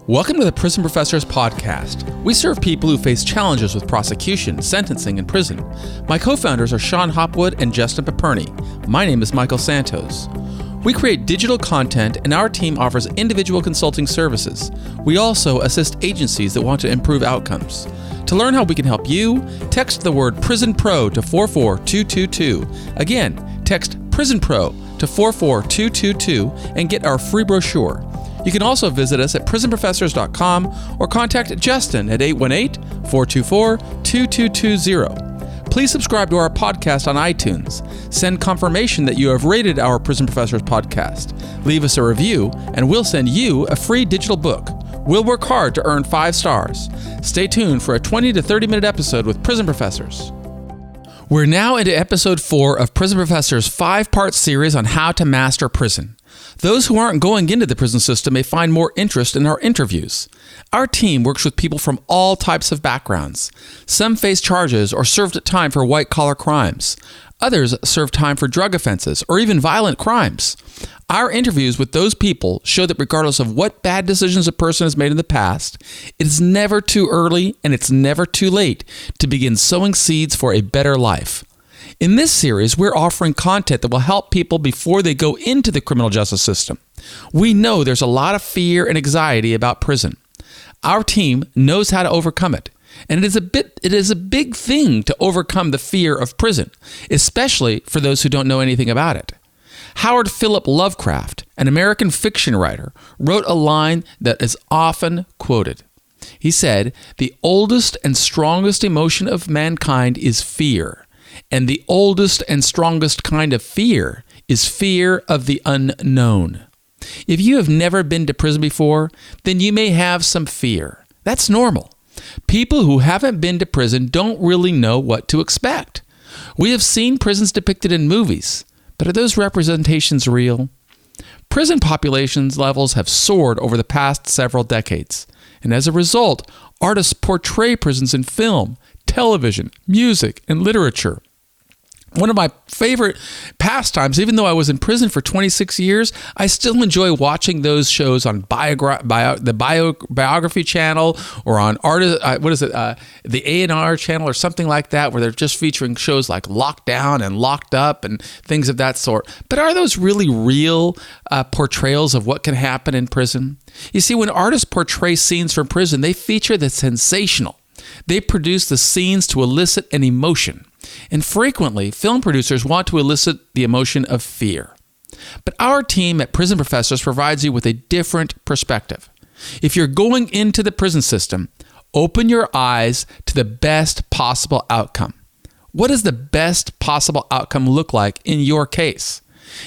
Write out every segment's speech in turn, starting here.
Welcome to the Prison Professors Podcast. We serve people who face challenges with prosecution, sentencing, and prison. My co-founders are Sean Hopwood and Justin Paperny. My name is Michael Santos. We create digital content, and our team offers individual consulting services. We also assist agencies that want to improve outcomes. To learn how we can help you, text the word Prison Pro to 44222. Again, text Prison Pro to 44222 and get our free brochure. You can also visit us at prisonprofessors.com or contact Justin at 818-424-2220. Please subscribe to our podcast on iTunes. Send confirmation that you have rated our Prison Professors podcast. Leave us a review, and we'll send you a free digital book. We'll work hard to earn 5 stars. Stay tuned for a 20 to 30-minute episode with Prison Professors. We're now into episode 4 of Prison Professors' 5-part series on how to master prison. Those who aren't going into the prison system may find more interest in our interviews. Our team works with people from all types of backgrounds. Some face charges or served time for white-collar crimes. Others serve time for drug offenses or even violent crimes. Our interviews with those people show that regardless of what bad decisions a person has made in the past, it is never too early and it's never too late to begin sowing seeds for a better life. In this series, we're offering content that will help people before they go into the criminal justice system. We know there's a lot of fear and anxiety about prison. Our team knows how to overcome it. And it is a big thing to overcome the fear of prison, especially for those who don't know anything about it. Howard Philip Lovecraft, an American fiction writer, wrote a line that is often quoted. He said, "The oldest and strongest emotion of mankind is fear, and the oldest and strongest kind of fear is fear of the unknown." If you have never been to prison before, then you may have some fear. That's normal. People who haven't been to prison don't really know what to expect. We have seen prisons depicted in movies, but are those representations real? Prison populations levels have soared over the past several decades, and as a result, artists portray prisons in film, television, music, and literature. One of my favorite pastimes, even though I was in prison for 26 years, I still enjoy watching those shows on the Biography channel or on the A&R channel or something like that, where they're just featuring shows like Locked Down and Locked Up and things of that sort. But are those really real portrayals of what can happen in prison? You see, when artists portray scenes from prison, they feature the sensational. They produce the scenes to elicit an emotion. And frequently, film producers want to elicit the emotion of fear. But our team at Prison Professors provides you with a different perspective. If you're going into the prison system, open your eyes to the best possible outcome. What does the best possible outcome look like in your case?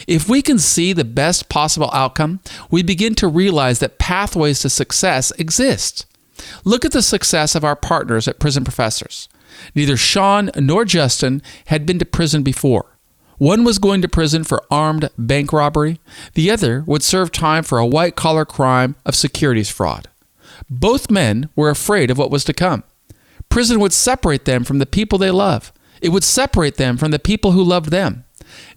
If we can see the best possible outcome, we begin to realize that pathways to success exist. Look at the success of our partners at Prison Professors. Neither Sean nor Justin had been to prison before. One was going to prison for armed bank robbery. The other would serve time for a white-collar crime of securities fraud. Both men were afraid of what was to come. Prison would separate them from the people they love. It would separate them from the people who loved them.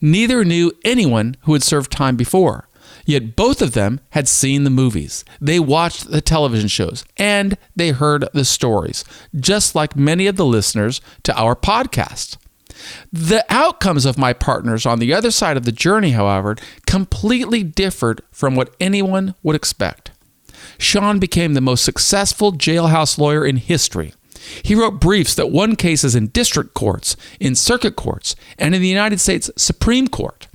Neither knew anyone who had served time before. Yet both of them had seen the movies. They watched the television shows, and they heard the stories, just like many of the listeners to our podcast. The outcomes of my partners on the other side of the journey, however, completely differed from what anyone would expect. Sean became the most successful jailhouse lawyer in history. He wrote briefs that won cases in district courts, in circuit courts, and in the United States Supreme Court.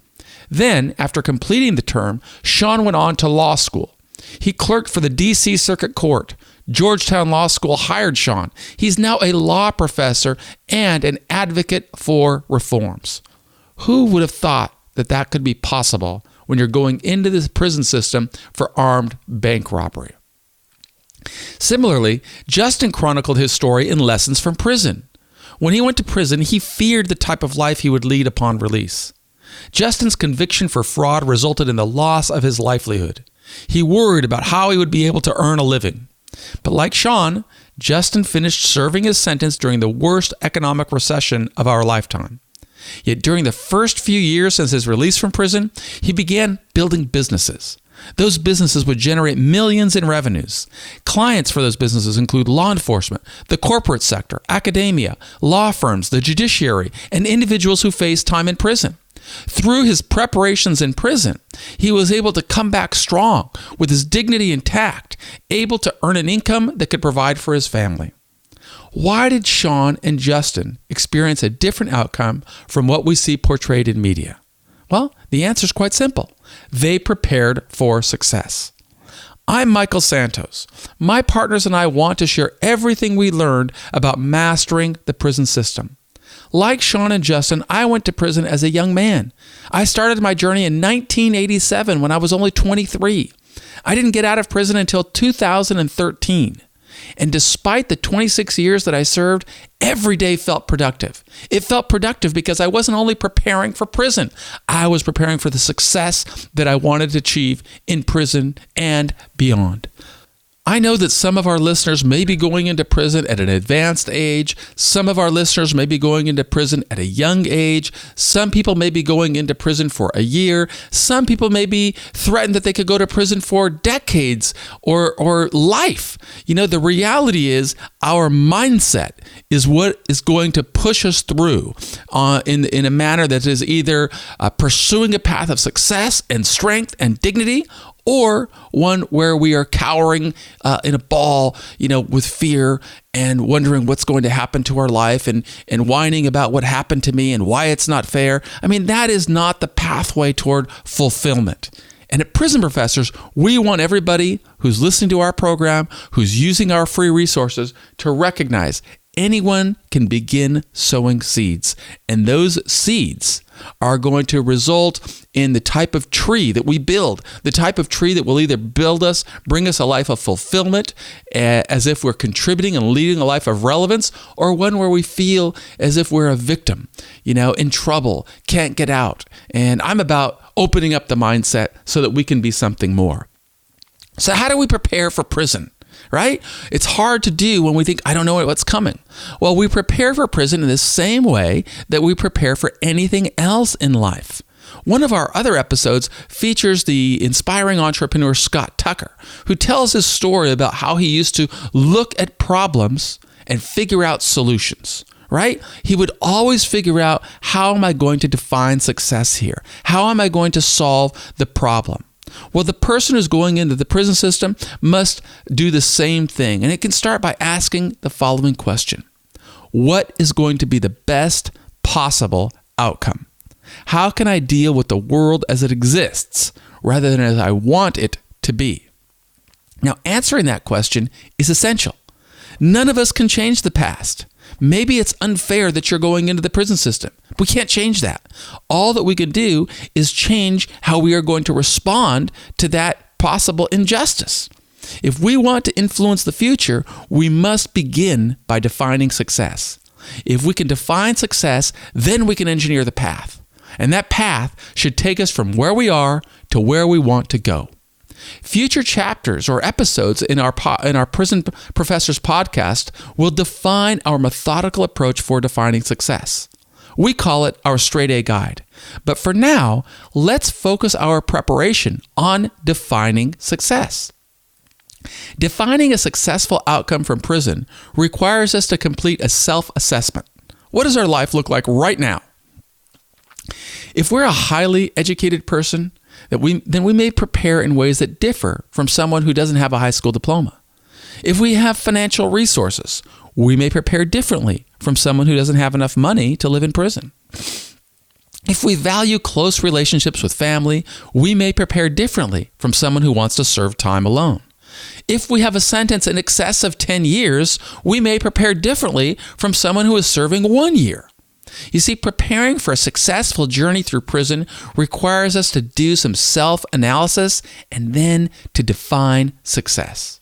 Then, after completing the term, Sean went on to law school. He clerked for the D.C. Circuit Court. Georgetown Law School hired Sean. He's now a law professor and an advocate for reforms. Who would have thought that that could be possible when you're going into this prison system for armed bank robbery? Similarly, Justin chronicled his story in Lessons from Prison. When he went to prison, he feared the type of life he would lead upon release. Justin's conviction for fraud resulted in the loss of his livelihood. He worried about how he would be able to earn a living. But like Sean, Justin finished serving his sentence during the worst economic recession of our lifetime. Yet during the first few years since his release from prison, he began building businesses. Those businesses would generate millions in revenues. Clients for those businesses include law enforcement, the corporate sector, academia, law firms, the judiciary, and individuals who face time in prison. Through his preparations in prison, he was able to come back strong with his dignity intact, able to earn an income that could provide for his family. Why did Sean and Justin experience a different outcome from what we see portrayed in media? Well, the answer is quite simple. They prepared for success. I'm Michael Santos. My partners and I want to share everything we learned about mastering the prison system. Like Sean and Justin, I went to prison as a young man. I started my journey in 1987 when I was only 23. I didn't get out of prison until 2013. And despite the 26 years that I served, every day felt productive. It felt productive because I wasn't only preparing for prison, I was preparing for the success that I wanted to achieve in prison and beyond. I know that some of our listeners may be going into prison at an advanced age. Some of our listeners may be going into prison at a young age. Some people may be going into prison for a year. Some people may be threatened that they could go to prison for decades or life. You know, the reality is our mindset is what is going to push us through in a manner that is either pursuing a path of success and strength and dignity, or one where we are cowering in a ball, with fear and wondering what's going to happen to our life and whining about what happened to me and why it's not fair. I mean, that is not the pathway toward fulfillment. And at Prison Professors, we want everybody who's listening to our program, who's using our free resources, to recognize anyone can begin sowing seeds. And those seeds are going to result in the type of tree that we build, the type of tree that will either bring us a life of fulfillment, as if we're contributing and leading a life of relevance, or one where we feel as if we're a victim, in trouble, can't get out. And I'm about opening up the mindset so that we can be something more. So how do we prepare for prison? Right? It's hard to do when we think, I don't know what's coming. Well, we prepare for prison in the same way that we prepare for anything else in life. One of our other episodes features the inspiring entrepreneur Scott Tucker, who tells his story about how he used to look at problems and figure out solutions. Right? He would always figure out, how am I going to define success here? How am I going to solve the problem? Well, the person who's going into the prison system must do the same thing. And it can start by asking the following question: what is going to be the best possible outcome? How can I deal with the world as it exists rather than as I want it to be? Now, answering that question is essential. None of us can change the past. Maybe it's unfair that you're going into the prison system. We can't change that. All that we can do is change how we are going to respond to that possible injustice. If we want to influence the future, we must begin by defining success. If we can define success, then we can engineer the path. And that path should take us from where we are to where we want to go. Future chapters or episodes in our Prison Professors podcast will define our methodical approach for defining success. We call it our straight A guide. But for now, let's focus our preparation on defining success. Defining a successful outcome from prison requires us to complete a self-assessment. What does our life look like right now? If we're a highly educated person, then we may prepare in ways that differ from someone who doesn't have a high school diploma. If we have financial resources, we may prepare differently from someone who doesn't have enough money to live in prison. If we value close relationships with family, we may prepare differently from someone who wants to serve time alone. If we have a sentence in excess of 10 years, we may prepare differently from someone who is serving 1 year. You see, preparing for a successful journey through prison requires us to do some self-analysis and then to define success.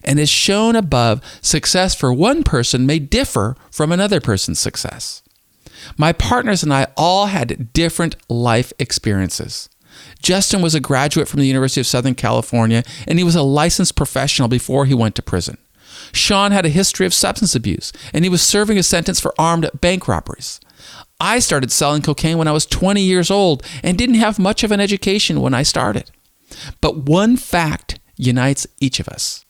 And as shown above, success for one person may differ from another person's success. My partners and I all had different life experiences. Justin was a graduate from the University of Southern California, and he was a licensed professional before he went to prison. Sean had a history of substance abuse, and he was serving a sentence for armed bank robberies. I started selling cocaine when I was 20 years old and didn't have much of an education when I started. But one fact unites each of us.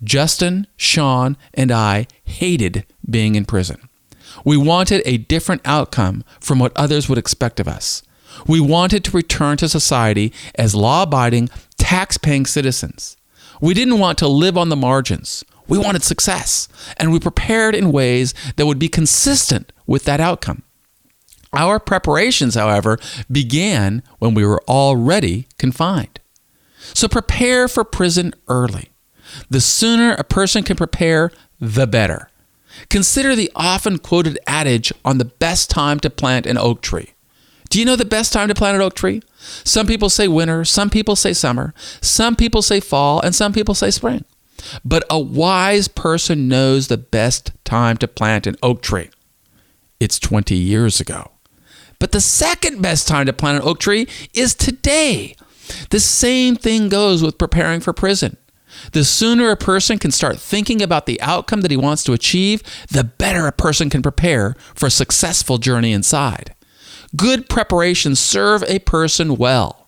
Justin, Sean, and I hated being in prison. We wanted a different outcome from what others would expect of us. We wanted to return to society as law-abiding, tax-paying citizens. We didn't want to live on the margins. We wanted success, and we prepared in ways that would be consistent with that outcome. Our preparations, however, began when we were already confined. So prepare for prison early. The sooner a person can prepare, the better. Consider the often quoted adage on the best time to plant an oak tree. Do you know the best time to plant an oak tree? Some people say winter, some people say summer, some people say fall, and some people say spring. But a wise person knows the best time to plant an oak tree. It's 20 years ago. But the second best time to plant an oak tree is today. The same thing goes with preparing for prison. The sooner a person can start thinking about the outcome that he wants to achieve, the better a person can prepare for a successful journey inside. Good preparations serve a person well.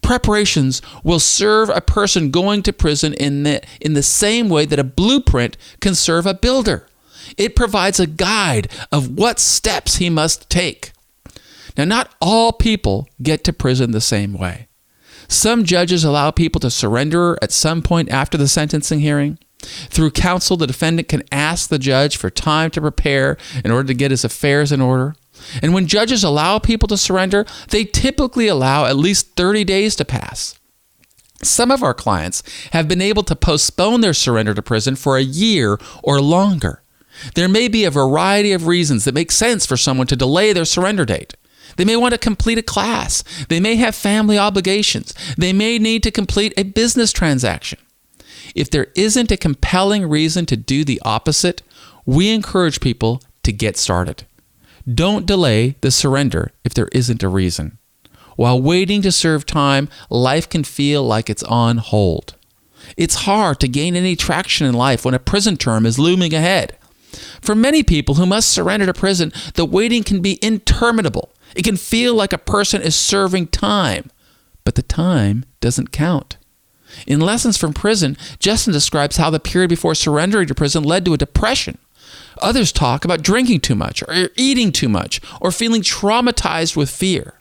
Preparations will serve a person going to prison in the same way that a blueprint can serve a builder. It provides a guide of what steps he must take. Now, not all people get to prison the same way. Some judges allow people to surrender at some point after the sentencing hearing. Through counsel, the defendant can ask the judge for time to prepare in order to get his affairs in order. And when judges allow people to surrender, they typically allow at least 30 days to pass. Some of our clients have been able to postpone their surrender to prison for a year or longer. There may be a variety of reasons that make sense for someone to delay their surrender date. They may want to complete a class. They may have family obligations. They may need to complete a business transaction. If there isn't a compelling reason to do the opposite, we encourage people to get started. Don't delay the surrender if there isn't a reason. While waiting to serve time, life can feel like it's on hold. It's hard to gain any traction in life when a prison term is looming ahead. For many people who must surrender to prison, the waiting can be interminable. It can feel like a person is serving time, but the time doesn't count. In Lessons from Prison, Justin describes how the period before surrendering to prison led to a depression. Others talk about drinking too much, or eating too much, or feeling traumatized with fear.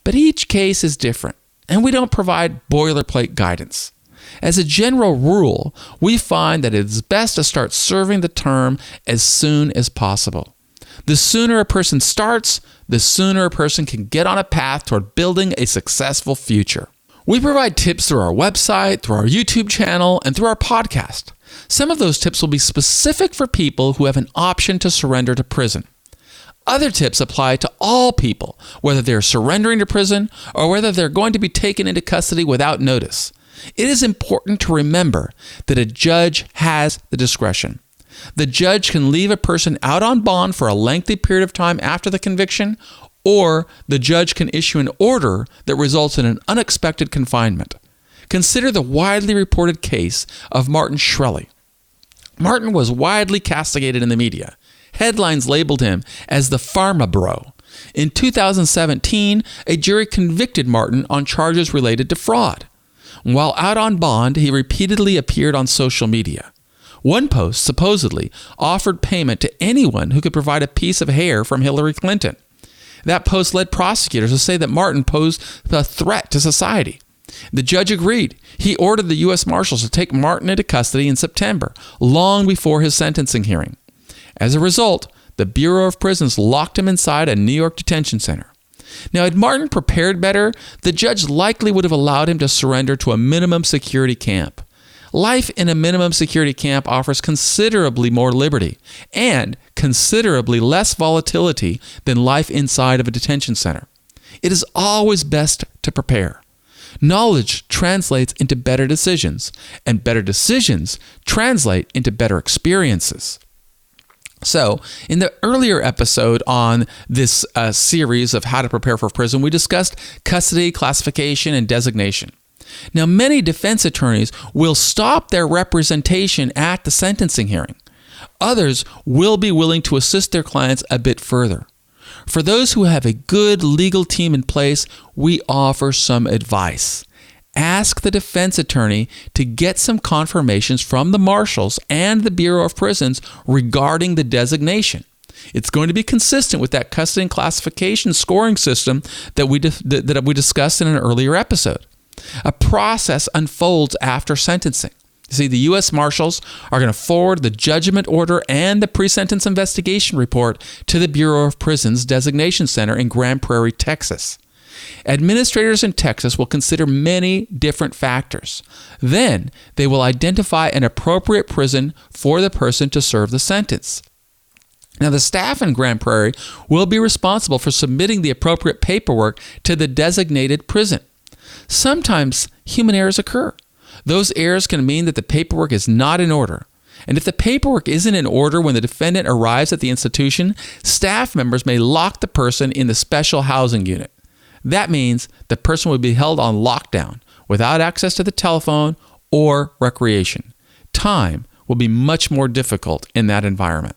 But each case is different, and we don't provide boilerplate guidance. As a general rule, we find that it is best to start serving the term as soon as possible. The sooner a person starts, the sooner a person can get on a path toward building a successful future. We provide tips through our website, through our YouTube channel, and through our podcast. Some of those tips will be specific for people who have an option to surrender to prison. Other tips apply to all people, whether they're surrendering to prison or whether they're going to be taken into custody without notice. It is important to remember that a judge has the discretion. The judge can leave a person out on bond for a lengthy period of time after the conviction, or the judge can issue an order that results in an unexpected confinement. Consider the widely reported case of Martin Shkreli. Martin was widely castigated in the media. Headlines labeled him as the Pharma Bro. In 2017, a jury convicted Martin on charges related to fraud. While out on bond, he repeatedly appeared on social media. One post supposedly offered payment to anyone who could provide a piece of hair from Hillary Clinton. That post led prosecutors to say that Martin posed a threat to society. The judge agreed. He ordered the U.S. Marshals to take Martin into custody in September, long before his sentencing hearing. As a result, the Bureau of Prisons locked him inside a New York detention center. Now, had Martin prepared better, the judge likely would have allowed him to surrender to a minimum security camp. Life in a minimum security camp offers considerably more liberty and considerably less volatility than life inside of a detention center. It is always best to prepare. Knowledge translates into better decisions, and better decisions translate into better experiences. So, in the earlier episode on this series of how to prepare for prison, we discussed custody, classification, and designation. Now, many defense attorneys will stop their representation at the sentencing hearing. Others will be willing to assist their clients a bit further. For those who have a good legal team in place, we offer some advice. ask the defense attorney to get some confirmations from the marshals and the Bureau of Prisons regarding the designation. It's going to be consistent with that custody and classification scoring system that we discussed in an earlier episode. A process unfolds after sentencing. You see, the U.S. Marshals are going to forward the judgment order and the pre-sentence investigation report to the Bureau of Prisons Designation Center in Grand Prairie, Texas. Administrators in Texas will consider many different factors. Then they will identify an appropriate prison for the person to serve the sentence. Now, the staff in Grand Prairie will be responsible for submitting the appropriate paperwork to the designated prison. Sometimes human errors occur. Those errors can mean that the paperwork is not in order. And if the paperwork isn't in order when the defendant arrives at the institution, staff members may lock the person in the special housing unit. That means the person will be held on lockdown without access to the telephone or recreation. Time will be much more difficult in that environment.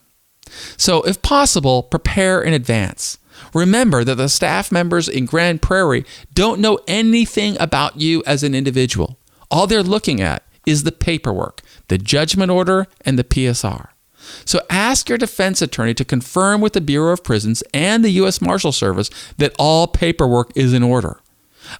So, if possible, prepare in advance. Remember that the staff members in Grand Prairie don't know anything about you as an individual. All they're looking at is the paperwork, the judgment order, and the PSR. So ask your defense attorney to confirm with the Bureau of Prisons and the U.S. Marshal Service that all paperwork is in order.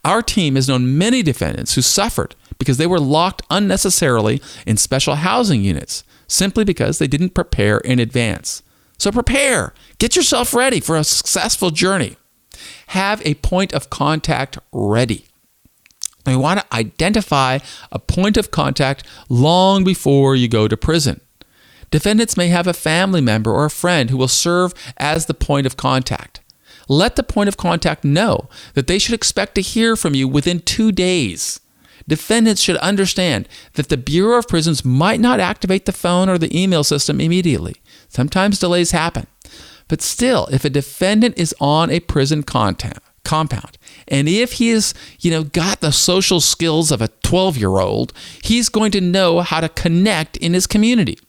Our team has known many defendants who suffered because they were locked unnecessarily in special housing units, simply because they didn't prepare in advance. So prepare. Get yourself ready for a successful journey. Have a point of contact ready. We want to identify a point of contact long before you go to prison. Defendants may have a family member or a friend who will serve as the point of contact. Let the point of contact know that they should expect to hear from you within 2 days. Defendants should understand that the Bureau of Prisons might not activate the phone or the email system immediately. Sometimes delays happen. But still, if a defendant is on a prison compound, and if he has, got the social skills of a 12-year-old, he's going to know how to connect in his community.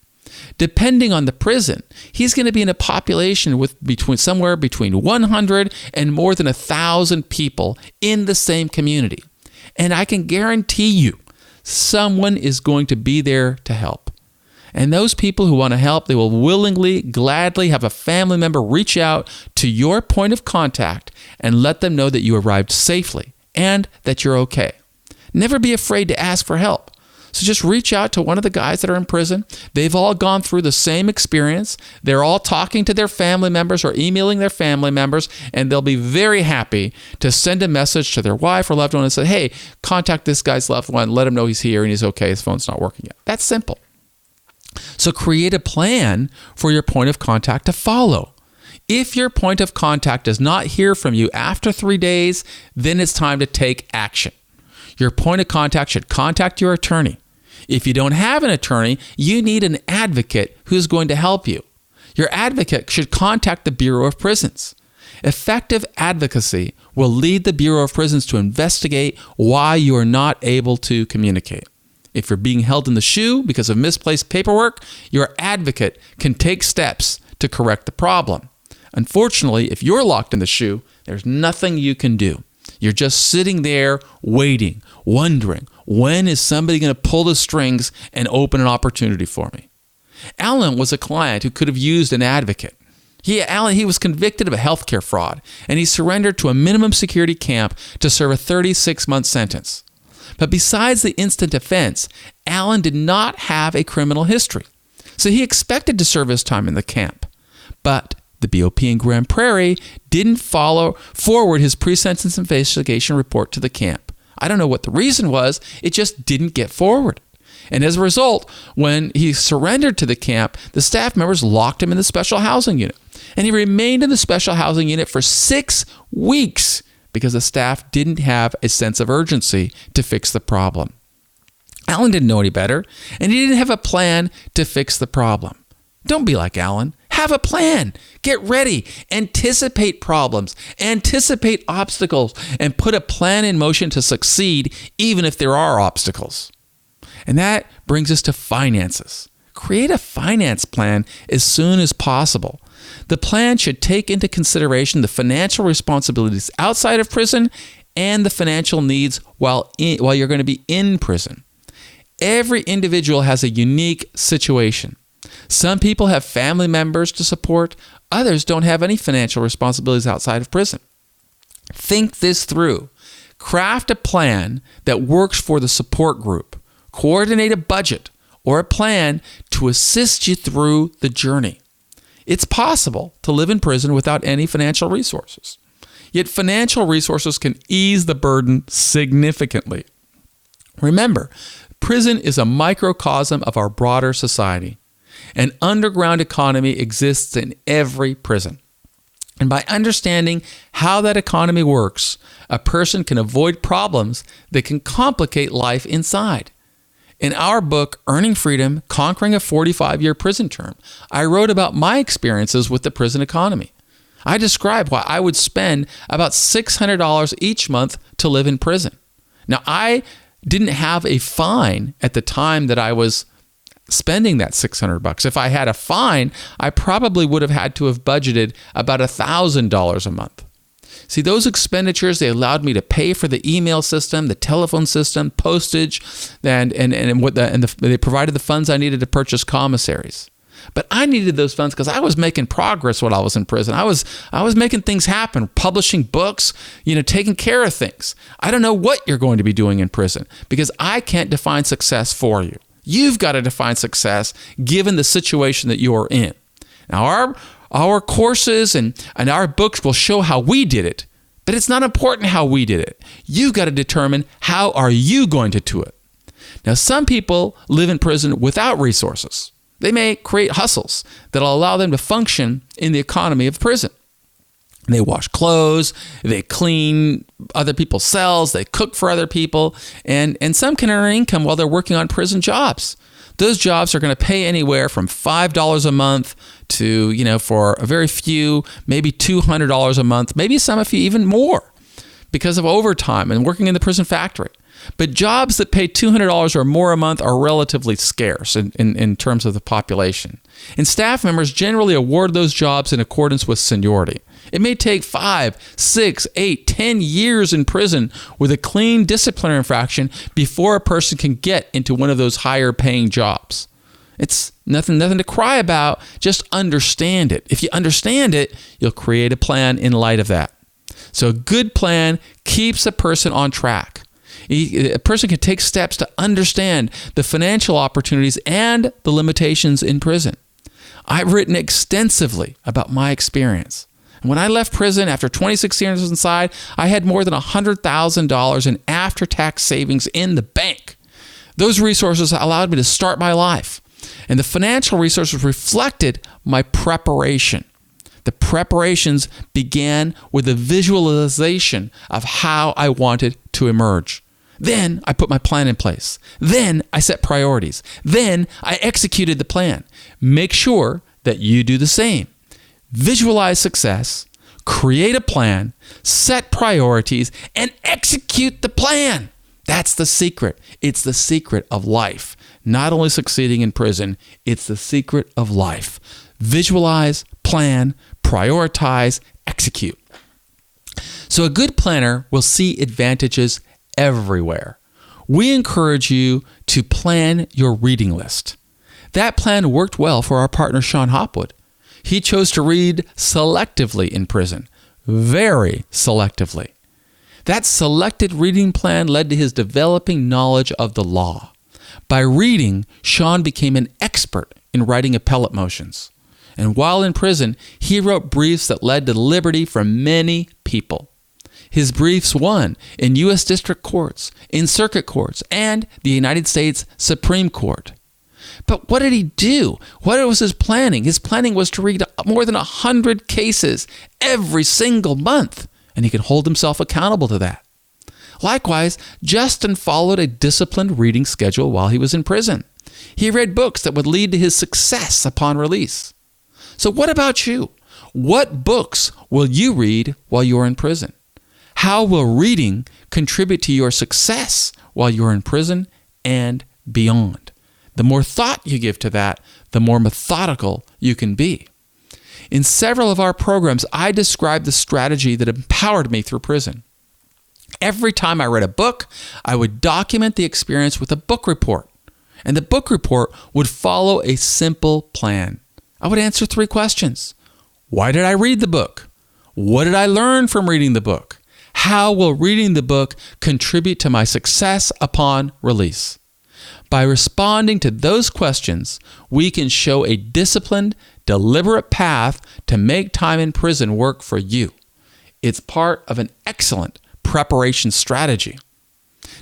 Depending on the prison, he's going to be in a population with somewhere between 100 and more than 1,000 people in the same community. And I can guarantee you, someone is going to be there to help. And those people who want to help, they will willingly, gladly have a family member reach out to your point of contact and let them know that you arrived safely and that you're okay. Never be afraid to ask for help. So just reach out to one of the guys that are in prison. They've all gone through the same experience. They're all talking to their family members or emailing their family members, and they'll be very happy to send a message to their wife or loved one and say, hey, contact this guy's loved one. Let him know he's here and he's okay. His phone's not working yet. That's simple. So create a plan for your point of contact to follow. If your point of contact does not hear from you after 3 days, then it's time to take action. Your point of contact should contact your attorney. If you don't have an attorney, you need an advocate who's going to help you. Your advocate should contact the Bureau of Prisons. Effective advocacy will lead the Bureau of Prisons to investigate why you are not able to communicate. If you're being held in the shoe because of misplaced paperwork, your advocate can take steps to correct the problem. Unfortunately, if you're locked in the shoe, there's nothing you can do. You're just sitting there waiting, wondering, when is somebody going to pull the strings and open an opportunity for me? Alan was a client who could have used an advocate. He was convicted of a healthcare fraud, and he surrendered to a minimum security camp to serve a 36-month sentence. But besides the instant offense, Alan did not have a criminal history. So he expected to serve his time in the camp. But the BOP in Grand Prairie didn't follow forward his pre-sentence investigation report to the camp. I don't know what the reason was. It just didn't get forward. And as a result, when he surrendered to the camp, the staff members locked him in the special housing unit. And he remained in the special housing unit for 6 weeks because the staff didn't have a sense of urgency to fix the problem. Alan didn't know any better, and he didn't have a plan to fix the problem. Don't be like Alan. Have a plan. Get ready. Anticipate problems. Anticipate obstacles. And put a plan in motion to succeed even if there are obstacles. And that brings us to finances. Create a finance plan as soon as possible. The plan should take into consideration the financial responsibilities outside of prison and the financial needs while you're going to be in prison. Every individual has a unique situation. Some people have family members to support. Others don't have any financial responsibilities outside of prison. Think this through. Craft a plan that works for the support group. Coordinate a budget or a plan to assist you through the journey. It's possible to live in prison without any financial resources. Yet financial resources can ease the burden significantly. Remember, prison is a microcosm of our broader society. An underground economy exists in every prison. And by understanding how that economy works, a person can avoid problems that can complicate life inside. In our book, Earning Freedom, Conquering a 45-Year Prison Term, I wrote about my experiences with the prison economy. I described why I would spend about $600 each month to live in prison. Now, I didn't have a fine at the time that I was spending that $600. If I had a fine, I probably would have had to have budgeted about $1,000 a month. See, those expenditures, they allowed me to pay for the email system, the telephone system, postage, and they provided the funds I needed to purchase commissaries. But I needed those funds because I was making progress while I was in prison. I was making things happen, publishing books, taking care of things. I don't know what you're going to be doing in prison because I can't define success for you. You've got to define success given the situation that you are in. Now, our courses and our books will show how we did it, but it's not important how we did it. You've got to determine how are you going to do it. Now, some people live in prison without resources. They may create hustles that'll allow them to function in the economy of prison. They wash clothes, they clean other people's cells, they cook for other people, and some can earn income while they're working on prison jobs. Those jobs are going to pay anywhere from $5 a month to, for a very few, maybe $200 a month, maybe some of you even more because of overtime and working in the prison factory. But jobs that pay $200 or more a month are relatively scarce in terms of the population. And staff members generally award those jobs in accordance with seniority. It may take 5, 6, 8, 10 years in prison with a clean disciplinary infraction before a person can get into one of those higher paying jobs. It's nothing to cry about. Just understand it. If you understand it, you'll create a plan in light of that. So a good plan keeps a person on track. A person can take steps to understand the financial opportunities and the limitations in prison. I've written extensively about my experience. When I left prison after 26 years inside, I had more than $100,000 in after-tax savings in the bank. Those resources allowed me to start my life. And the financial resources reflected my preparation. The preparations began with a visualization of how I wanted to emerge. Then I put my plan in place. Then I set priorities. Then I executed the plan. Make sure that you do the same. Visualize success, create a plan, set priorities, and execute the plan. That's the secret. It's the secret of life. Not only succeeding in prison, it's the secret of life. Visualize, plan, prioritize, execute. So a good planner will see advantages everywhere. We encourage you to plan your reading list. That plan worked well for our partner, Sean Hopwood. He chose to read selectively in prison, very selectively. That selected reading plan led to his developing knowledge of the law. By reading, Sean became an expert in writing appellate motions. And while in prison, he wrote briefs that led to liberty for many people. His briefs won in U.S. district courts, in circuit courts, and the United States Supreme Court. But what did he do? What was his planning? His planning was to read more than 100 cases every single month, and he could hold himself accountable to that. Likewise, Justin followed a disciplined reading schedule while he was in prison. He read books that would lead to his success upon release. So what about you? What books will you read while you're in prison? How will reading contribute to your success while you're in prison and beyond? The more thought you give to that, the more methodical you can be. In several of our programs, I described the strategy that empowered me through prison. Every time I read a book, I would document the experience with a book report. And the book report would follow a simple plan. I would answer 3 questions. Why did I read the book? What did I learn from reading the book? How will reading the book contribute to my success upon release? By responding to those questions, we can show a disciplined, deliberate path to make time in prison work for you. It's part of an excellent preparation strategy.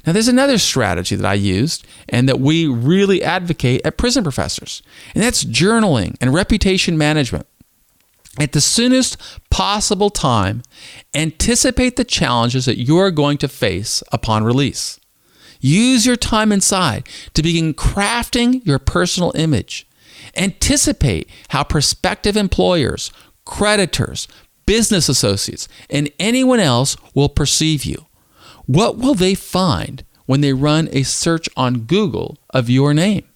Now, there's another strategy that I used and that we really advocate at Prison Professors, and that's journaling and reputation management. At the soonest possible time, anticipate the challenges that you are going to face upon release. Use your time inside to begin crafting your personal image. Anticipate how prospective employers, creditors, business associates, and anyone else will perceive you. What will they find when they run a search on Google of your name?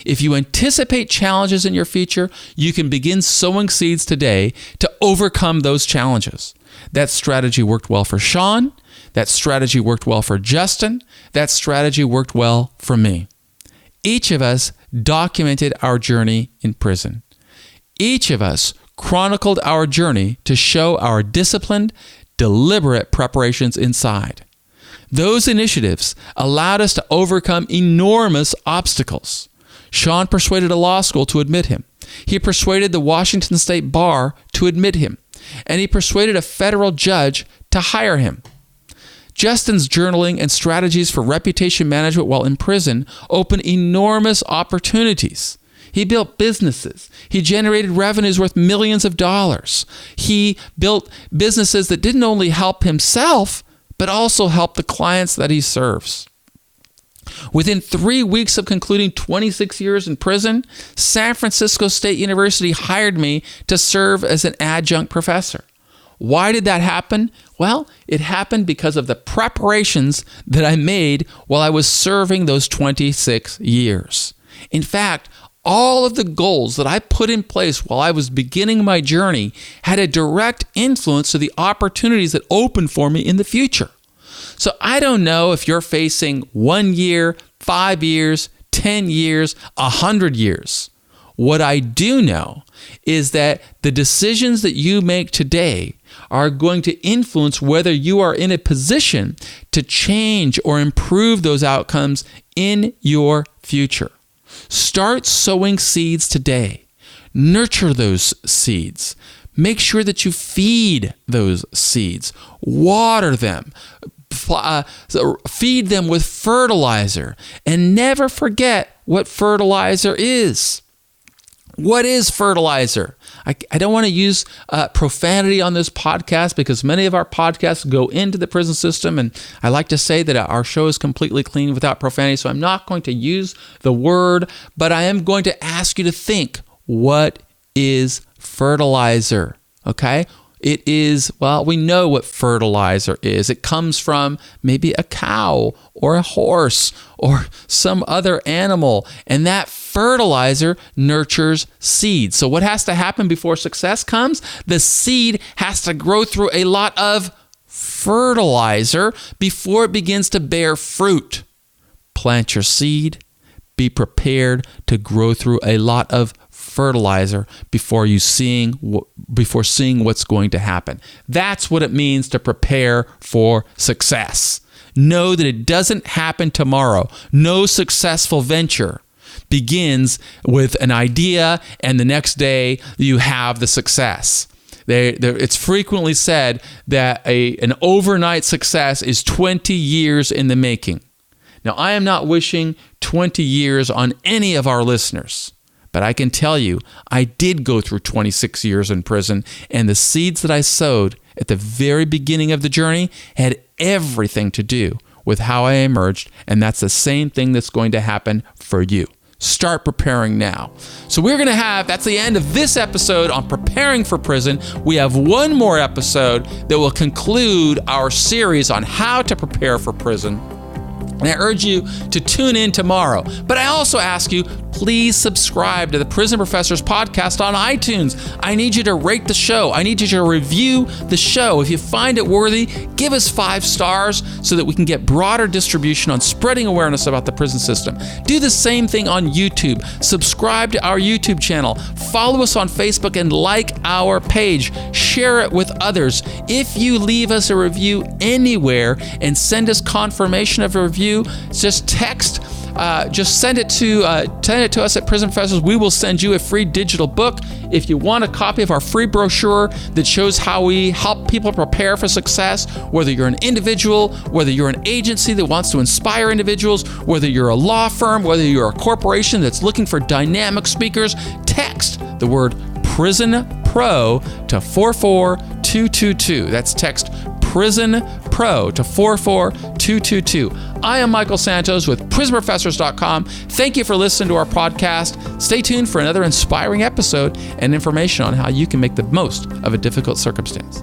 If you anticipate challenges in your future, you can begin sowing seeds today to overcome those challenges. That strategy worked well for Sean. That strategy worked well for Justin. That strategy worked well for me. Each of us documented our journey in prison. Each of us chronicled our journey to show our disciplined, deliberate preparations inside. Those initiatives allowed us to overcome enormous obstacles. Sean persuaded a law school to admit him. He persuaded the Washington State Bar to admit him. And he persuaded a federal judge to hire him. Justin's journaling and strategies for reputation management while in prison opened enormous opportunities. He built businesses. He generated revenues worth millions of dollars. He built businesses that didn't only help himself, but also help the clients that he serves. Within 3 weeks of concluding 26 years in prison, San Francisco State University hired me to serve as an adjunct professor. Why did that happen? Well, it happened because of the preparations that I made while I was serving those 26 years. In fact, all of the goals that I put in place while I was beginning my journey had a direct influence to the opportunities that opened for me in the future. So I don't know if you're facing 1 year, 5 years, 10 years, 100 years. What I do know is that the decisions that you make today are going to influence whether you are in a position to change or improve those outcomes in your future. Start sowing seeds today. Nurture those seeds. Make sure that you feed those seeds. Water them. Feed them with fertilizer. And never forget what fertilizer is. What is fertilizer? I don't want to use profanity on this podcast because many of our podcasts go into the prison system, and I like to say that our show is completely clean without profanity, so I'm not going to use the word, but I am going to ask you to think, what is fertilizer? Okay? It is, well, we know what fertilizer is. It comes from maybe a cow or a horse or some other animal, and that fertilizer nurtures seeds. So what has to happen before success comes? The seed has to grow through a lot of fertilizer before it begins to bear fruit. Plant your seed. Be prepared to grow through a lot of fertilizer before seeing what's going to happen. That's what it means to prepare for success. Know that it doesn't happen tomorrow. No successful venture begins with an idea and the next day you have the success. It's frequently said that an overnight success is 20 years in the making. Now, I am not wishing 20 years on any of our listeners, but I can tell you, I did go through 26 years in prison, and the seeds that I sowed at the very beginning of the journey had everything to do with how I emerged, and that's the same thing that's going to happen for you. Start preparing now. So that's the end of this episode on preparing for prison. We have one more episode that will conclude our series on how to prepare for prison. And I urge you to tune in tomorrow. But I also ask you, please subscribe to the Prison Professors podcast on iTunes. I need you to rate the show. I need you to review the show. If you find it worthy, give us 5 stars so that we can get broader distribution on spreading awareness about the prison system. Do the same thing on YouTube. Subscribe to our YouTube channel. Follow us on Facebook and like our page. Share it with others. If you leave us a review anywhere and send us confirmation of a review, just send it to us at Prison Professors. We will send you a free digital book. If you want a copy of our free brochure that shows how we help people prepare for success, whether you're an individual, whether you're an agency that wants to inspire individuals, whether you're a law firm, whether you're a corporation that's looking for dynamic speakers, text the word Prison Pro to 44222. That's text Prison Pro to 44222. I am Michael Santos with PrisonProfessors.com. Thank you for listening to our podcast. Stay tuned for another inspiring episode and information on how you can make the most of a difficult circumstance.